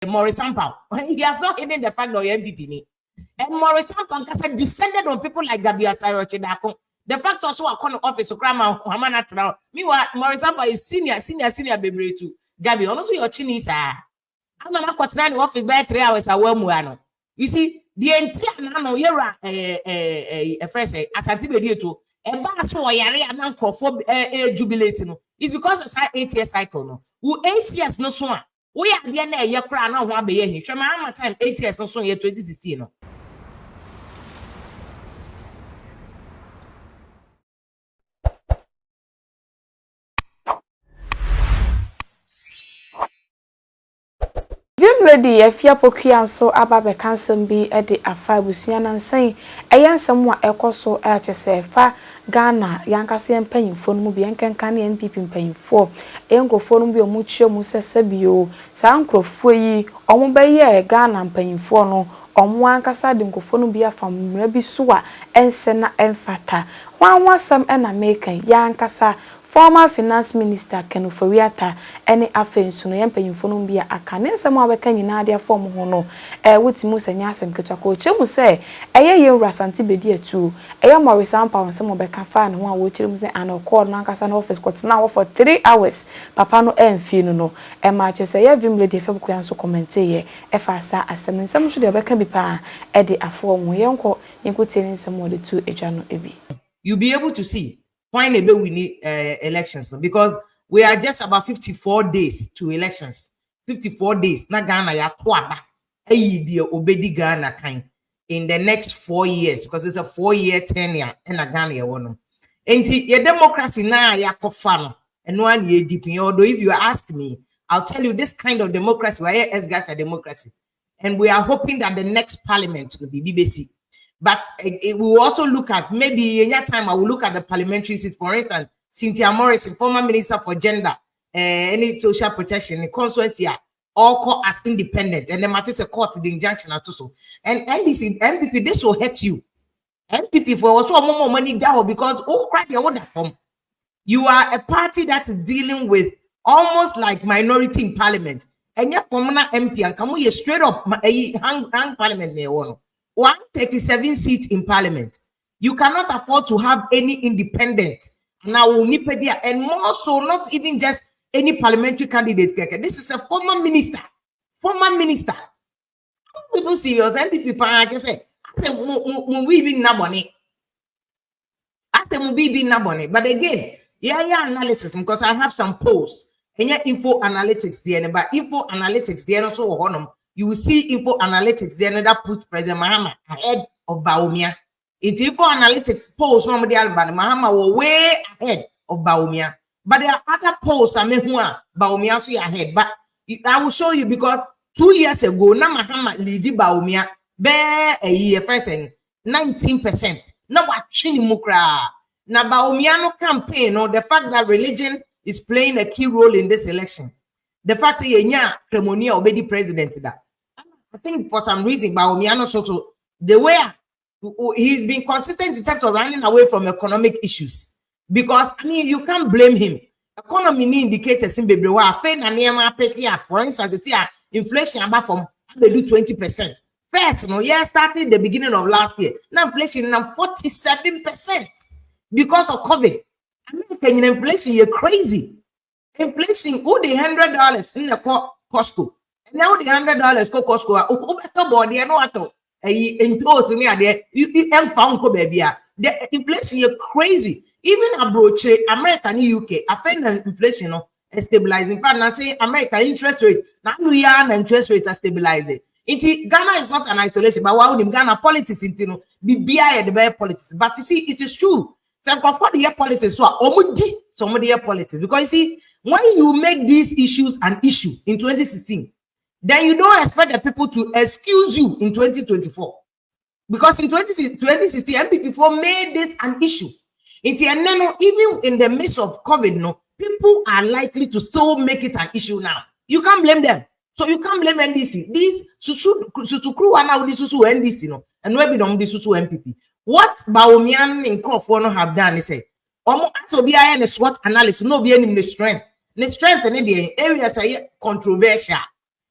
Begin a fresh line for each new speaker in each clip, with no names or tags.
Maurice Sampa. He has not hidden the fact that you're MPP. And Maurice Sampa descended on people like Bediatuo. The facts also are coming office to grandma Hamana. Meanwhile, Maurice Sampa is senior baby too. Gabi, also your Chinese. I'm not got 9 office by 3 hours. You see, the entire no yera a friend say Asante Bediatuo. And that's why yare and uncle for jubilating. It's because it's 8 year cycle. No, who 8 years no sooner. We are the end of your crown. I want to be here. My time 8 years no sooner. 2016.
Lady, if you pokia so about the cancer be at the affair with Sian and saying, a young somewhat echo so say, fa Ghana, Yankasian paying for Mubian can NPP paying for, Uncle for Mubio Mucho Musa Sebio, Sankro Fui, or Mubay Ghana paying for no, on one Casadin go for Nubia from Rebi Sua and Sena and Fata. One was some and a making Yankasa. Former Finance Minister Kenuforiata any affairs no yempanyimfo no bia aka ne nsem a beka nyina dia form ho no wutimu sanya asem ketwako chemu se eye Asante Bediatuo Maurice Sampa nsem beka fa ne ho a wo chiremu se an call na nkasa na office kwotena for 3 hours papa no emfi no ma che se Vim lady fem ko yanso comment ye fa sa asem nsem so de beka bi pa de afo mu yenko yenkotie nsem wo de tu edwa no ebi.
You be able to see when we need elections, because we are just about 54 days to elections. 54 days. Na Ghana ya twaba. Obedi Ghana kind in the next 4 years, because it's a 4-year tenure in Ghana ya wono. And your democracy na ya kofano and one year deep. Although if you ask me, I'll tell you this kind of democracy, why is democracy, and we are hoping that the next parliament will be BBC. But we will also look at, maybe in that time, I will look at the parliamentary seat. For instance, Cynthia Morrison, former minister for gender, any social protection, the constituency, all called as independent. And then Matisse court the injunction at also. And NDC, MPP, this will hurt you. MPP for also more money down because cry your order from. You are a party that's dealing with almost like minority in parliament. And yet, Pomona MP and come you straight up hang parliament there. 137 seats in parliament. You cannot afford to have any independent. Now, and more so, not even just any parliamentary candidate. This is a former minister. Former minister. People serious. And people I say, we be naboni. I say, we be naboni. But again, yeah, analysis, because I have some polls. And yeah, info analytics there. But info analytics there also honor. You will see info analytics then that put President Mahama ahead of Bawumia. It's info analytics polls no Mahama were way ahead of Bawumia. But there are other polls I mean Bawumia so ahead. But I will show you because 2 years ago na Mahama lead Bawumia be a year present 19%. Now what mukra. Na Bawumia no campaign or the fact that religion is playing a key role in this election. The fact that yenya Cremonia already president that. I think for some reason, Bawumia so the way he's been consistent in terms of running away from economic issues. Because I mean, you can't blame him. Economy indicators in baby for instance, it's here inflation about from they do 20%. First, starting the beginning of last year. Now inflation now 47% because of COVID. American inflation, you're crazy. Inflation, the $100 in the Costco. Now the $100 go Costco. The inflation is crazy. Even abroad, America and UK, affect inflation stabilizing. In fact, now say America interest rate, now we are interest rates are stabilizing. Ghana is not an isolation, but why would Ghana politics be BI the better politics? But you see, it is true. Some for the year politics, so somebody year politics, because you see, when you make these issues an issue in 2016, then you don't expect the people to excuse you in 2024. Because in 2016, MPP4 made this an issue. Even in the midst of COVID, people are likely to still make it an issue now. You can't blame them. So you can't blame NDC. These Susu are now this Susu NDC, and maybe don't be Susu MPP. What Bawumia and Kofono have done is say, so be a SWOT analysis, no be any strength. The strength in the area is controversial.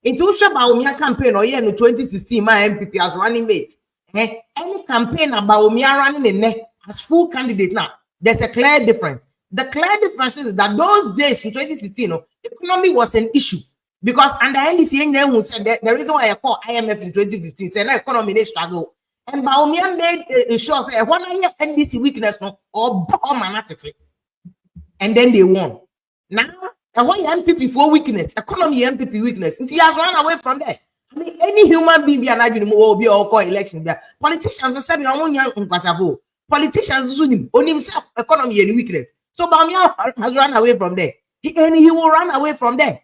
Into Baumia campaign or year in 2016, my MPP as running mate. Any campaign about Baumia running in as full candidate now, there's a clear difference. The clear difference is that those days in 2016, economy was an issue. Because under NDC, who said that the reason why I call IMF in 2015 said that economy they struggle. And Baumia made sure say one year NDC weakness or manatity. And then they won. Now, one MPP for weakness, economy MPP weakness. And he has run away from there. I mean, any human being be an will be all call election there. Politicians said politicians only himself economy and weakness. So Baumia has run away from there. And he will run away from there.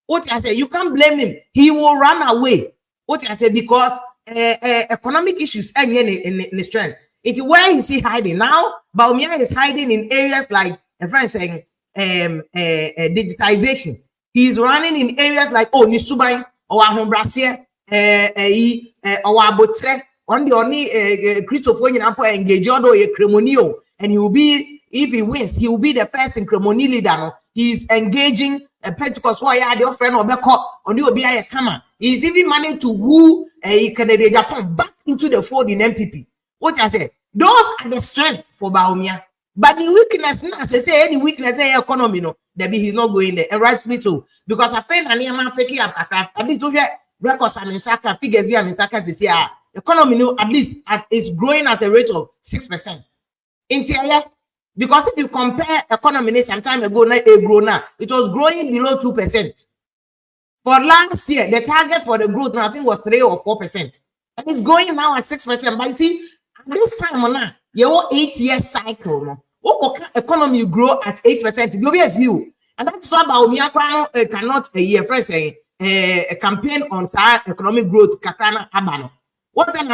What I say, you can't blame him. He will run away. What I say, because economic issues and in strength. It's where is he hiding now? Baumia is hiding in areas like a friend saying digitization. He's running in areas like Nisubai or Ahombrasia or Abotre on the only Christopher engage Cremonio, and he will be, if he wins, he will be the first in Cremoni leader. He's engaging a Pentecost wire, the friend of Beko on the Obia Kama. He's even managed to woo a Canadian Japan back into the fold in MPP. What I say, those are the strength for Baumia. But the weakness, as I say, any weakness in economy, he's not going there. And rightfully so. Because I find an man picking up at least records and in Saka, figures we have in Saka this year. Economy, at least is growing at a rate of 6%. Interior. Because if you compare economy some time ago, it was growing below 2%. For last year, the target for the growth now I think was 3 or 4%. And it's going now at 6%. But see, at this time now, your 8-year cycle, economy grow at 8%. You'll be a view. And that's why Baumia cannot a year friend say a campaign on economic growth kakana abano. What's that?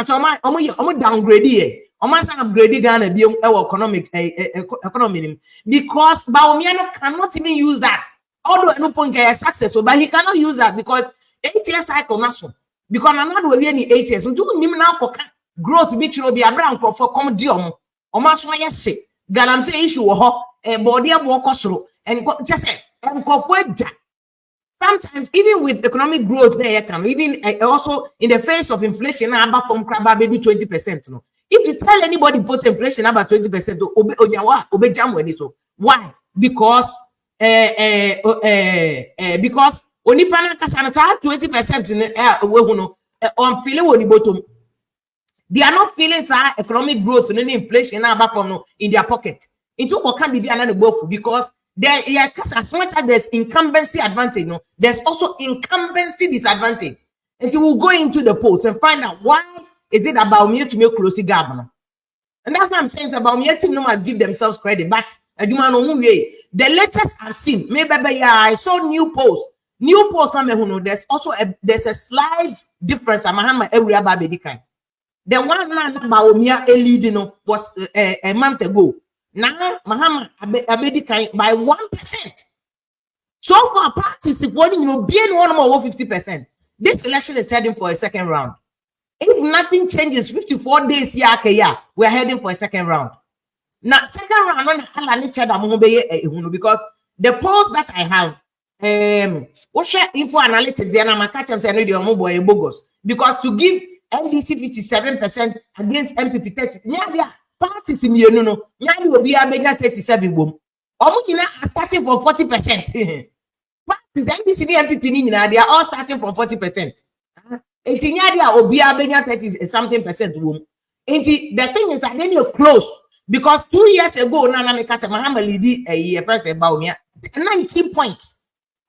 Downgrade here. Upgrade Ghana economic economy because Baumia cannot even use that. Although no point is successful, but he cannot use that because 8-year cycle national. Because another way any 8 years. So do now growth be true be a brown for come diom. Omaso yes Ghana say issue body walk through and just say sometimes even with economic growth there can even also in the face of inflation about from crab maybe 20%. No. If you tell anybody post inflation about 20%, why? Because onipana kasana 20% on feeling on the bottom. They are not feeling economic growth and inflation in their pocket. Into what can be another both because there as much as there's incumbency advantage, there's also incumbency disadvantage. And you will go into the polls and find out why is it about me to make close governor. And that's what I'm saying. It's about me to must give themselves credit. But the latest I've seen, maybe I saw new posts. New posts, there's also there's a slight difference. The one about me leading was a month ago. Now, Mahama Abedikai by 1%. So far, parties supporting you being one more 50%. This election is heading for a second round. If nothing changes, 54 days we're heading for a second round. Now, second round, because the polls that I have, what share info analytics, then I'm a catch and say, bogus. Because to give NDC 57% against MPP 30, parties in the will be a 37 boom. Starting from 40%. Parties, NDC MPP, they are all starting from 40%. And Obia 30 something percent room. And the thing is that then you're close because 2 years ago, Nana Mekata Mahama Lidi a year press about me 90 points,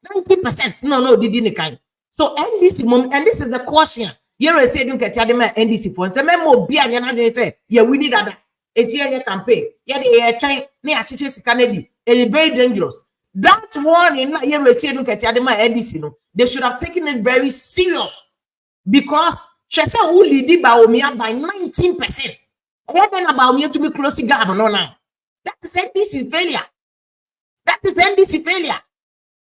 90%. No, didn't kind. So NDC mom, and this is the caution. You're saying you can tell them NDC points. And memo be and say, yeah, we need that. It's a campaign. Yeah, they are trying near Chichis Kennedy. It's very dangerous. That one in you're saying you can tell them NDC. They should have taken it very serious. Because she said who lead Baumia by 19%. What then about me to be close to governor now? That is NDC failure. That is NDC failure.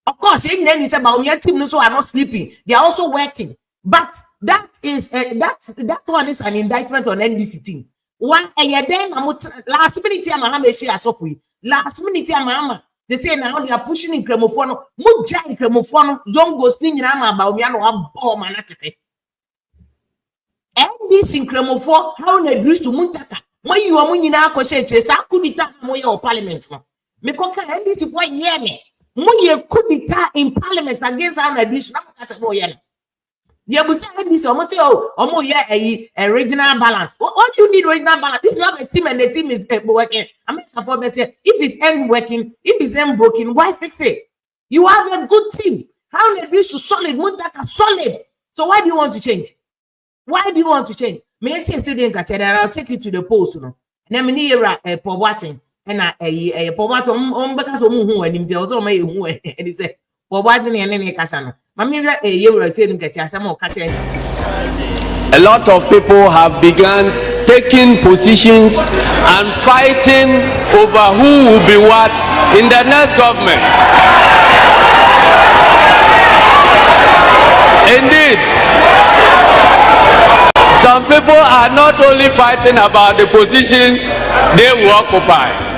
Of course, it's about me team so are not sleeping. They are also working. But that is that one is an indictment on NDC team. One then last minute Mahama last minute Mahama They say now they are pushing in Cremophone, Muja in Cremophone, Zongo singing about Miano, bomb and atite. And this in Cremophone, how they agree to Muntaka. When you are winning our crochet, Sakudita, Moya Parliament. Mekoka, and this is why you me. Moye kudita in Parliament against our abuse. The Abu said this almost say, oh, yeah, a regional balance. What do you need regional balance? If you have a team and the team is working, I mean, if it ain't working, if it's ain't broken, why fix it? You have a good team. How they reach to solid, Muntaka solid. So why do you want to change? Why do you want to change? Me and student and I'll take you to the post, you know. And then me here for watching and a povato because who and him tells me who and he said, for watching and any casano. Mamira a year saying that some more catching.
A lot of people have begun taking positions and fighting over who will be what in the next government. Indeed, some people are not only fighting about the positions they will occupy,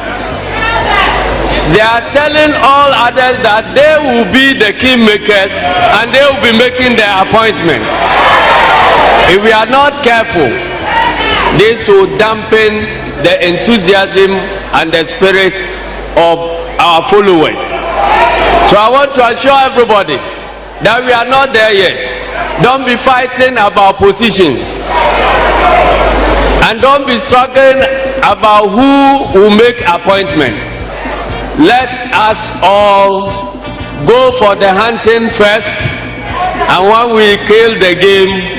they are telling all others that they will be the kingmakers and they will be making their appointments. If we are not careful, this will dampen the enthusiasm and the spirit of our followers. So I want to assure everybody that we are not there yet. Don't be fighting about positions. And don't be struggling about who will make appointments. Let us all go for the hunting first, and when we kill the game,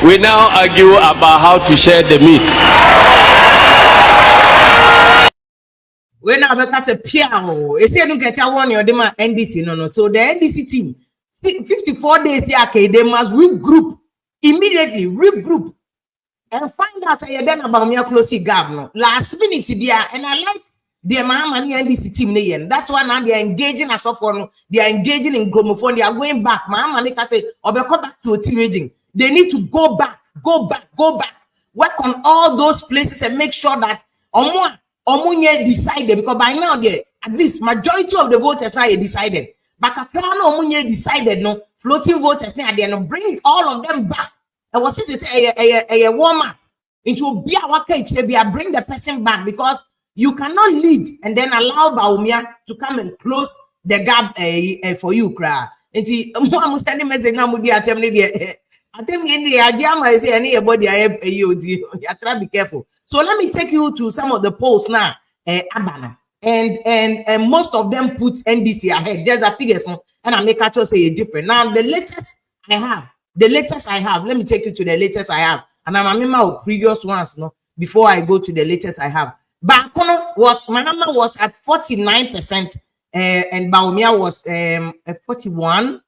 we now argue about how to share the meat.
We now because a piano. They say don't get one your demand NDC no. So the NDC team, 54 days here, okay, they must regroup immediately. Regroup and find out then about me closely governor. Last minute there, and I like the money NDC team. That's why now they are engaging as of they are engaging in gramophone. They are going back. Mama make us say, or they come back to a team raging. They need to go back. Work on all those places and make sure that Omunye decided, because by now at least majority of the voters now decided. But Omunye decided no floating voters now they bring all of them back. I was a warm up into be a bring the person back, because you cannot lead and then allow Baumia to come and close the gap for you, cry. And I think in the Ajama is anybody you try to be careful. So let me take you to some of the polls now, Abana. And most of them put NDC ahead. There's a figures, and I make actually say a different. Now the latest I have, let me take you to the latest I have. And I'm remember previous ones, no, before I go to the latest I have. Bakono was Mahama was at 49%, and Baumia was 41%.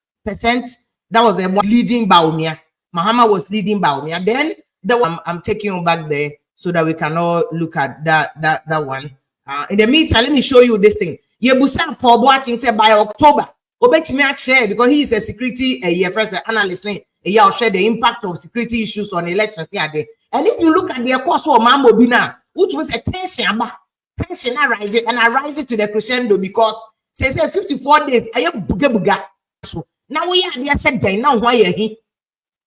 That was the leading Baumia. Mahama was leading Baumia. Then the one I'm taking you back there so that we can all look at that one. In the meantime, let me show you this thing. Yebusa Paul Boating said by October, Obetimi share, because he is a security analyst. He'll share the impact of security issues on elections there. And if you look at the course of Mambo Bina, which was a tension arising and arising to the crescendo, because says 54 days. I am buga. So now we are there said now why he.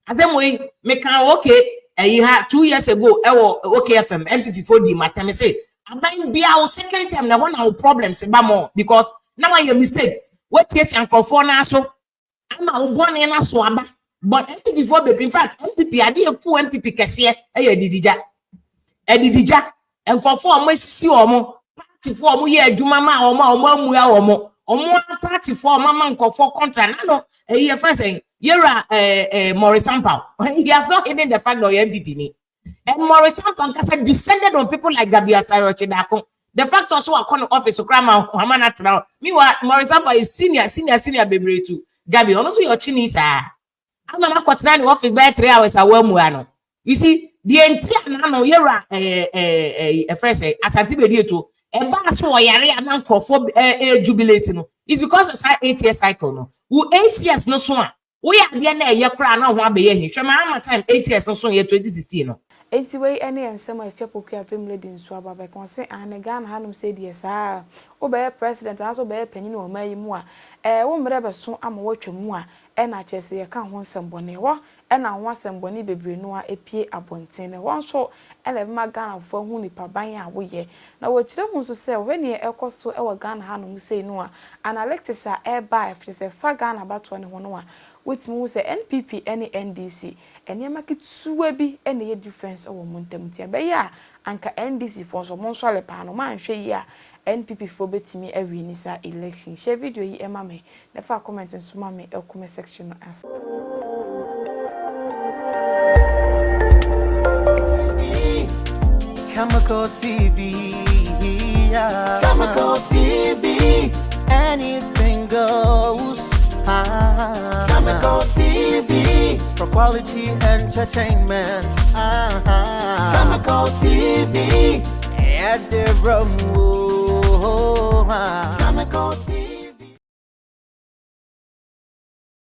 And then we make okay. You had 2 years ago, okay, FM, MP4D, Matame say, I might be our second time, the one our problems, more because now I am mistake. What yet and conform so I'm a one in a swabba, but MP4, baby, in fact, MPP, I did a poor MPP Cassia, Edidija, and conform with see or more party for me, Jumama or more party for Mamma for contract. No, a year first saying. You're Maurice Sampao. He has not hidden the fact that you're MPP. And Maurice Sampao descended on people like Bediatuo Chidako. The facts also are calling office to Krama Hamana now. Meanwhile, Maurice Sampao is senior baby too. Gabi, honestly, your Chinese I'm not quite office by 3 hours. I will. You see, the entire nano you're a friend say Asante Bediatuo. And that's why you're not for jubilating. It's because it's an 8-year cycle. No, who 8 years no sooner. We are the end of your crown. Now, one be here. Time 8 years, no so year 2016.
enti we ene ensem afia poku afem lady nso aba be kon se ane Ghana hanum se die saa wo be president aso be panyin o mayi mu a wo mre be so ama watwam a ena chese ye ka ho nsembone wo ena ho asembone bebre no a epie abonten ne won so ele ma Ghana fo hu nipa ban a wo ye na wo kire hu so se we ne ekoso e wo Ghana hanum se no a analytics a e ba e se fa Ghana bato ne ho no a wetimi wo se NPP ene NDC enema kituwa bi ene ye difference owo montam tia be ya anka NDC fo so mon so le pa no man hwe yi a NPP fo betimi awi ni sa election share video yi ema me na fa comment nso ma me e comment section no as
Khemical TV, yeah. Khemical TV, anything goes. Khemical TV, for quality entertainment. Khemical TV, at the room. Khemical TV.